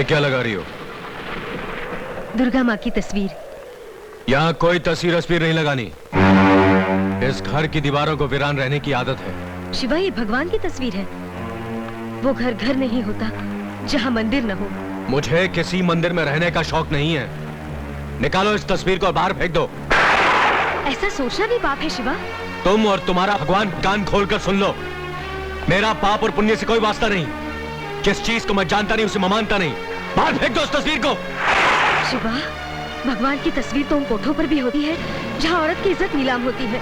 ये क्या लगा रही हो? दुर्गा माँ की तस्वीर। यहाँ कोई तस्वीर नहीं लगानी। इस घर की दीवारों को वीरान रहने की आदत है। शिवा, ये भगवान की तस्वीर है। वो घर घर नहीं होता जहाँ मंदिर न हो। मुझे किसी मंदिर में रहने का शौक नहीं है। निकालो इस तस्वीर को और बाहर फेंक दो। ऐसा सोचना भी पाप है शिवा। तुम और तुम्हारा भगवान कान खोलकर सुन लो। मेरा पाप और पुण्य से कोई वास्ता नहीं। जिस चीज को मैं जानता नहीं उसे मैं मानता नहीं। बाहर फेंक दो उस तस्वीर को। शिवा, भगवान की तस्वीर तो उन कोठों पर भी होती है जहाँ औरत की इज्जत नीलाम होती है।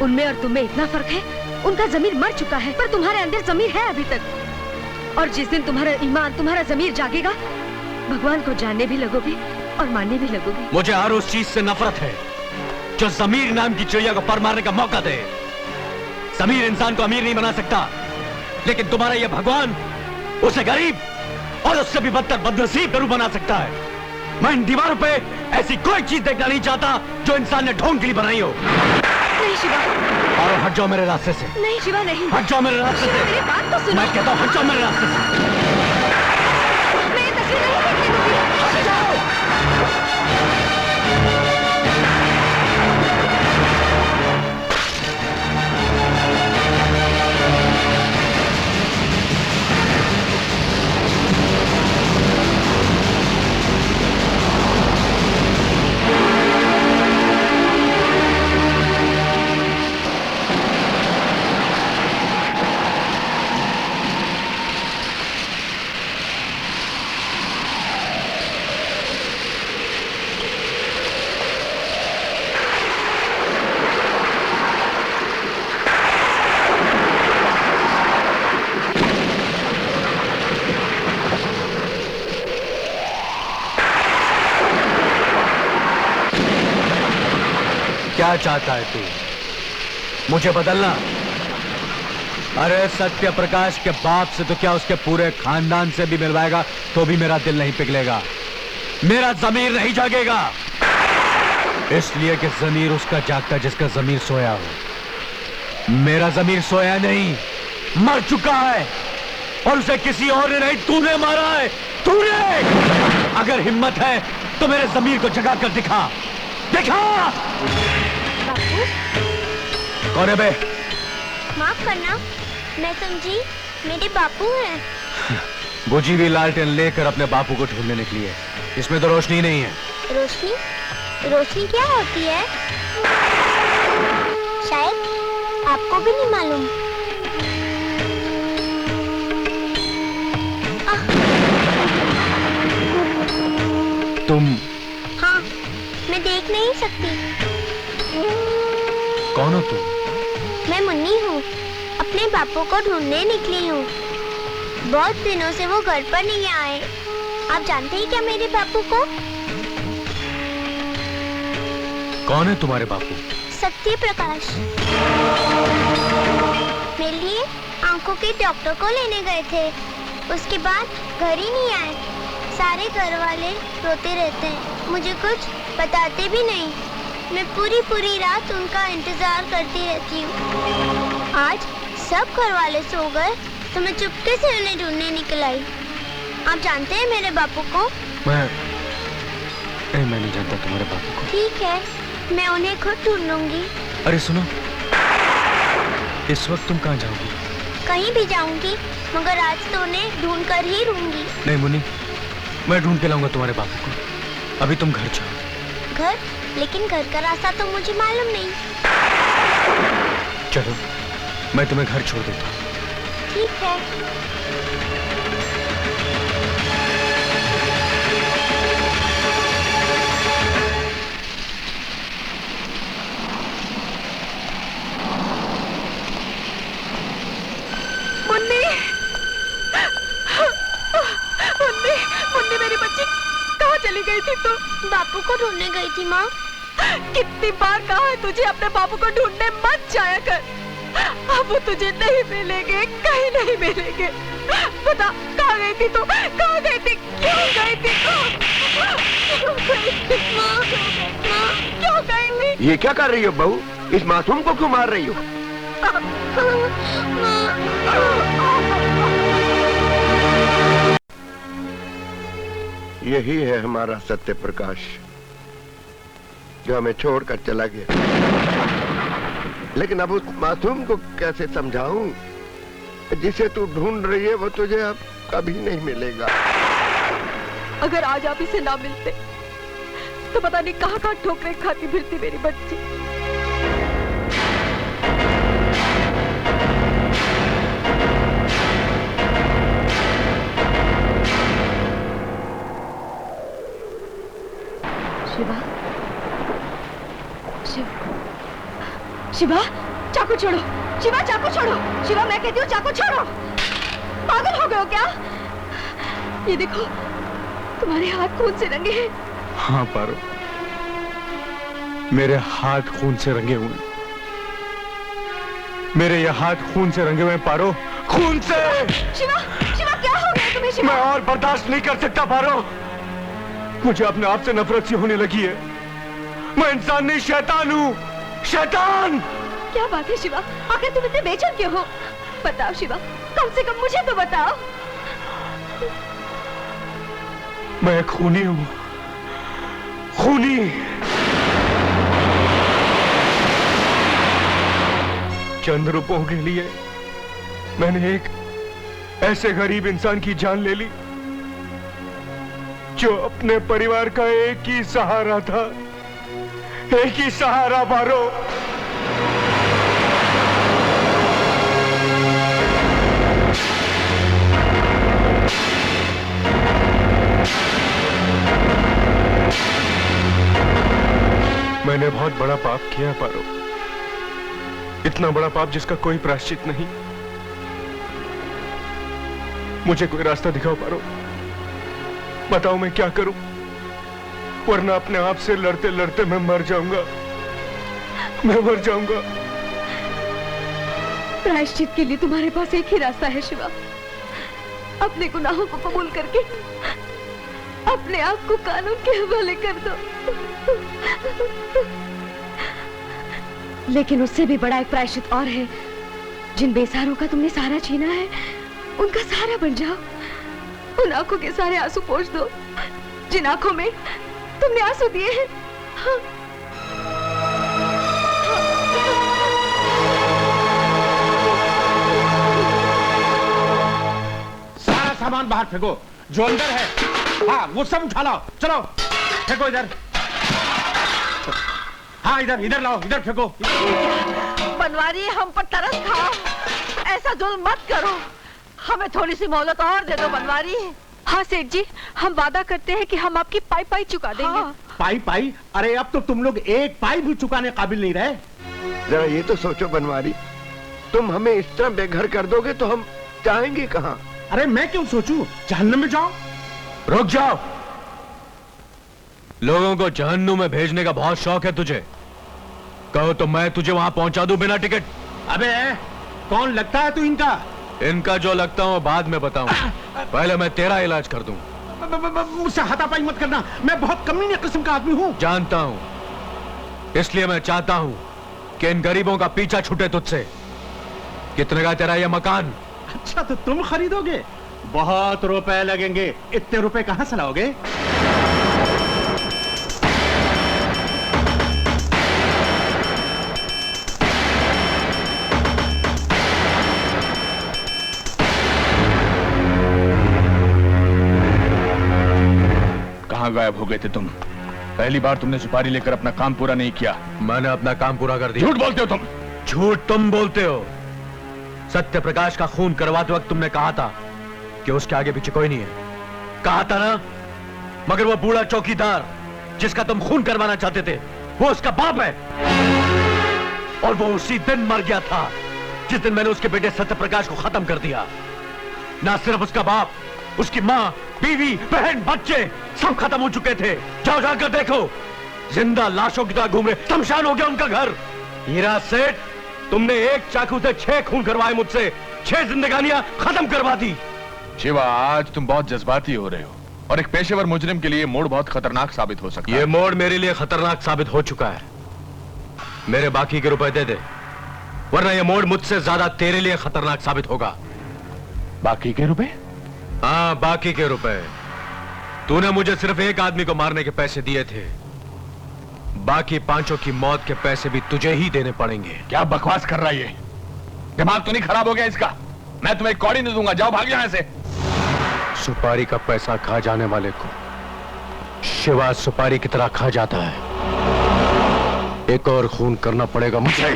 उनमें और तुम में इतना फर्क है। उनका जमीर मर चुका है, पर तुम्हारे अंदर जमीर है अभी तक। और जिस दिन तुम्हारा ईमान, तुम्हारा जमीर जागेगा, भगवान को जानने भी लगोगे और मानने भी लगोगे। मुझे हर उस चीज से नफरत है जो जमीर नाम की चिड़िया को पर मारने का मौका दे। जमीर इंसान को अमीर नहीं बना सकता, लेकिन तुम्हारा यह भगवान उसे गरीब और उससे भी बदतर बदनसीब जरूर बना सकता है। मैं इन दीवारों पे ऐसी कोई चीज देखना नहीं चाहता जो इंसान ने ढोंग के लिए बनाई हो। नहीं शिवा। और हट जाओ मेरे रास्ते से। नहीं शिवा, नहीं। हट जाओ मेरे रास्ते से। मेरी बात तो सुनो। मैं कहता हूँ हट जाओ मेरे रास्ते से। मैं ये तस्वीर नहीं देखने दूंगी। हट जाओ। क्या चाहता है तू? मुझे बदलना? अरे सत्य प्रकाश के बाप से तो क्या उसके पूरे खानदान से भी मिलवाएगा तो भी मेरा दिल नहीं पिघलेगा, मेरा जमीर नहीं जागेगा। इसलिए कि जमीर उसका जागता जिसका जमीर सोया हो। मेरा जमीर सोया नहीं, मर चुका है। और उसे किसी और ने नहीं, तूने मारा है। तूने। अगर हिम्मत है तो मेरे जमीर को जगा कर दिखा। दिखा। बापू, कौन है बे? माफ करना, मैं समझी मेरे बापू हैं। बुझी हुई लालटेन लेकर अपने बापू को ढूंढने निकली है। इसमें तो रोशनी नहीं है। रोशनी? रोशनी क्या होती है? शायद आपको भी नहीं मालूम। तुम? हाँ, मैं देख नहीं सकती। कौन हो तुम? मैं मुन्नी हूँ, अपने बापू को ढूंढने निकली हूँ। बहुत दिनों से वो घर पर नहीं आए। आप जानते हैं क्या मेरे बापू को? कौन है तुम्हारे बापू? सत्य प्रकाश। मेरे लिए आंखों के डॉक्टर को लेने गए थे। उसके बाद घर ही नहीं आए। सारे घर वाले रोते रहते हैं, मुझे कुछ बताते भी नहीं। मैं पूरी रात उनका इंतजार करती रहती हूँ। आज सब घर वाले सो गए तो मैं चुपके से उन्हें ढूंढने निकल आई। आप जानते हैं मेरे बापू को? मैं नहीं जानता तुम्हारे बापू को। ठीक है, मैं उन्हें खुद ढूंढ लूंगी। अरे सुनो, इस वक्त तुम कहाँ जाओगी? कहीं भी जाऊंगी, मगर आज तो उन्हें ढूंढ कर ही रहूंगी। नहीं मुन्नी, मैं ढूंढ के लाऊंगा तुम्हारे बापू को। अभी तुम घर जाओ। घर? लेकिन घर का रास्ता तो मुझे मालूम नहीं। चलो, मैं तुम्हें घर छोड़ देता हूँ। ठीक है। मुन्नी, मुन्नी, मुन्नी मेरी बच्ची, कहाँ चली गई थी तू? बापू को ढूंढने गई थी माँ। कितनी बार कहा है तुझे अपने बापू को ढूंढने मत जाया कर। अब वो तुझे नहीं मिलेंगे, कहीं नहीं मिलेंगे। बता, कहाँ गई थी तू? कहाँ गई थी? क्यों गई थी तू? क्यों गई थी? ये क्या कर रही हो बहू? इस मासूम को क्यों मार रही हो? यही है हमारा सत्य प्रकाश, जो हमें छोड़कर चला गया। लेकिन अब उस मासूम को कैसे समझाऊं? जिसे तू ढूंढ रही है वो तुझे अब कभी नहीं मिलेगा। अगर आज आप इसे ना मिलते तो पता नहीं कहां कहां ठोकरें खाती फिरती मेरी बच्ची। शिवा, शिवा, चाकू छोड़ो। शिवा, चाकू छोड़ो। शिवा, मैं कहती हूँ चाकू छोड़ो। पागल हो गए हो क्या? ये देखो, तुम्हारे हाथ खून से रंगे हैं। हाँ पारो, मेरे हाथ खून से रंगे हुए। मेरे ये हाथ खून से रंगे हुए पारो, खून से। शिवा, शिवा, क्या हो गया तुम्हें? शिवा, मैं और बर्दाश्त नहीं कर सकता पारो। मुझे अपने आप से नफरत सी होने लगी है। मैं इंसान नहीं, शैतान हूँ, शैतान। क्या बात है शिवा? आखिर तुम इतने बेचैन क्यों हो? बताओ शिवा, कम से कम मुझे तो बताओ। मैं खूनी हूँ, खूनी। चंद रुपयों के लिए मैंने एक ऐसे गरीब इंसान की जान ले ली जो अपने परिवार का एक ही सहारा था, एक ही सहारा पारो। मैंने बहुत बड़ा पाप किया पारो, इतना बड़ा पाप जिसका कोई प्रायश्चित नहीं। मुझे कोई रास्ता दिखाओ पारो, बताओ मैं क्या करूं, वरना अपने आप से लड़ते लड़ते मैं मर जाऊंगा, मैं मर जाऊंगा। प्रायश्चित के लिए तुम्हारे पास एक ही रास्ता है शिवा, अपने गुनाहों को कबूल करके अपने आप को कानून के हवाले कर दो। लेकिन उससे भी बड़ा एक प्रायश्चित और है। जिन बेसहारों का तुमने सहारा छीना है, उनका सहारा बन जाओ। उन आंखों के सारे आंसू पोंछ दो जिन आंखों में तुमने आंसू दिए हैं। हाँ। सारा सामान बाहर फेंको जो अंदर है। हाँ, वो सब उठा लाओ, चलो फेंको इधर। हाँ, इधर इधर लाओ, इधर फेंको। बनवारी, हम पर तरस खाओ, ऐसा जुल्म मत करो, हमें थोड़ी सी मोहलत और दे दो बनवारी। हाँ सेठ जी, हम वादा करते हैं कि हम आपकी पाई पाई चुका देंगे। हाँ। पाई पाई? अरे अब तो तुम लोग एक पाई भी चुकाने काबिल नहीं रहे। जरा ये तो सोचो बनवारी, तुम हमें इस तरह बेघर कर दोगे तो हम जाएंगे कहाँ? अरे मैं क्यों सोचूं, जहन्नम में जाओ। रुक जाओ, लोगों को जहन्नुम में भेजने का बहुत शौक है तुझे। कहो तो मैं तुझे वहां पहुंचा दूं बिना टिकट। अबे कौन लगता है तू इनका? इनका जो लगता हूं बाद में बताऊं, पहले मैं तेरा इलाज कर दूं। मुझसे हाथापाई मत करना, मैं बहुत कमीने किस्म का आदमी हूँ। जानता हूं, इसलिए मैं चाहता हूं कि इन गरीबों का पीछा छूटे तुझसे। कितने का तेरा यह मकान? अच्छा, तो तुम खरीदोगे? बहुत रुपए लगेंगे। इतने रुपए कहां से लाओगे? कहां गायब हो गए थे तुम? पहली बार तुमने सुपारी लेकर अपना काम पूरा नहीं किया। मैंने अपना काम पूरा कर दिया। झूठ बोलते हो तुम। झूठ तुम बोलते हो। सत्य प्रकाश का खून करवाते वक्त तुमने कहा था कि उसके आगे पीछे कोई नहीं है, कहा था ना? मगर वो बूढ़ा चौकीदार जिसका तुम खून करवाना चाहते थे, वो उसका बाप है। और वो उसी दिन मर गया था जिस दिन मैंने उसके बेटे सत्य प्रकाश को खत्म कर दिया। ना सिर्फ उसका बाप, उसकी माँ, बीवी, बहन, बच्चे सब खत्म हो चुके थे। जाओ जाकर देखो, जिंदा लाशों की तरह घूम रहे, शमशान हो गया उनका घर। हीरा सेठ, तुमने एक चाकू से 6 खून करवाए मुझसे, 6 जिंदगानियां खत्म करवा दी। शिवा, आज तुम बहुत जज्बाती हो रहे हो और एक पेशेवर मुजरिम के लिए मोड़ बहुत खतरनाक साबित हो सकता है। ये मोड़ मेरे लिए खतरनाक साबित हो चुका है। मेरे बाकी के रुपए दे दे, वरना ये मोड़ मुझसे ज्यादा तेरे लिए खतरनाक साबित होगा। बाकी के रुपए? हाँ, बाकी के रुपए। तूने मुझे सिर्फ एक आदमी को मारने के पैसे दिए थे, बाकी पांचों की मौत के पैसे भी तुझे ही देने पड़ेंगे। क्या बकवास कर रहा है ये? दिमाग तो नहीं खराब हो गया इसका? मैं तुम्हें एक कौड़ी नहीं दूंगा, जाओ भाग यहां से। सुपारी का पैसा खा जाने वाले को शिवा सुपारी की तरह खा जाता है। एक और खून करना पड़ेगा मुझे।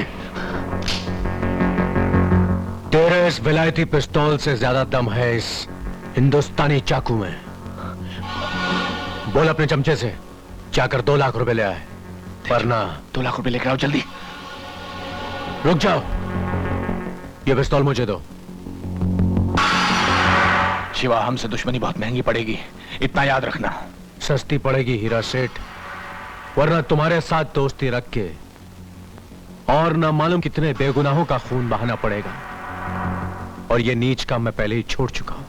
तेरे इस विलायती पिस्तौल से ज्यादा दम है इस हिंदुस्तानी चाकू में। बोल अपने चमचे से जाकर 2 लाख रुपए ले आए, वरना 2 लाख रुपए लेकर आओ जल्दी। रुक जाओ, ये पिस्तौल मुझे दो। शिवा, हमसे दुश्मनी बहुत महंगी पड़ेगी, इतना याद रखना। सस्ती पड़ेगी हीरा सेठ, वरना तुम्हारे साथ दोस्ती रख के और ना मालूम कितने बेगुनाहों का खून बहाना पड़ेगा। और ये नीच काम मैं पहले ही छोड़ चुका हूं।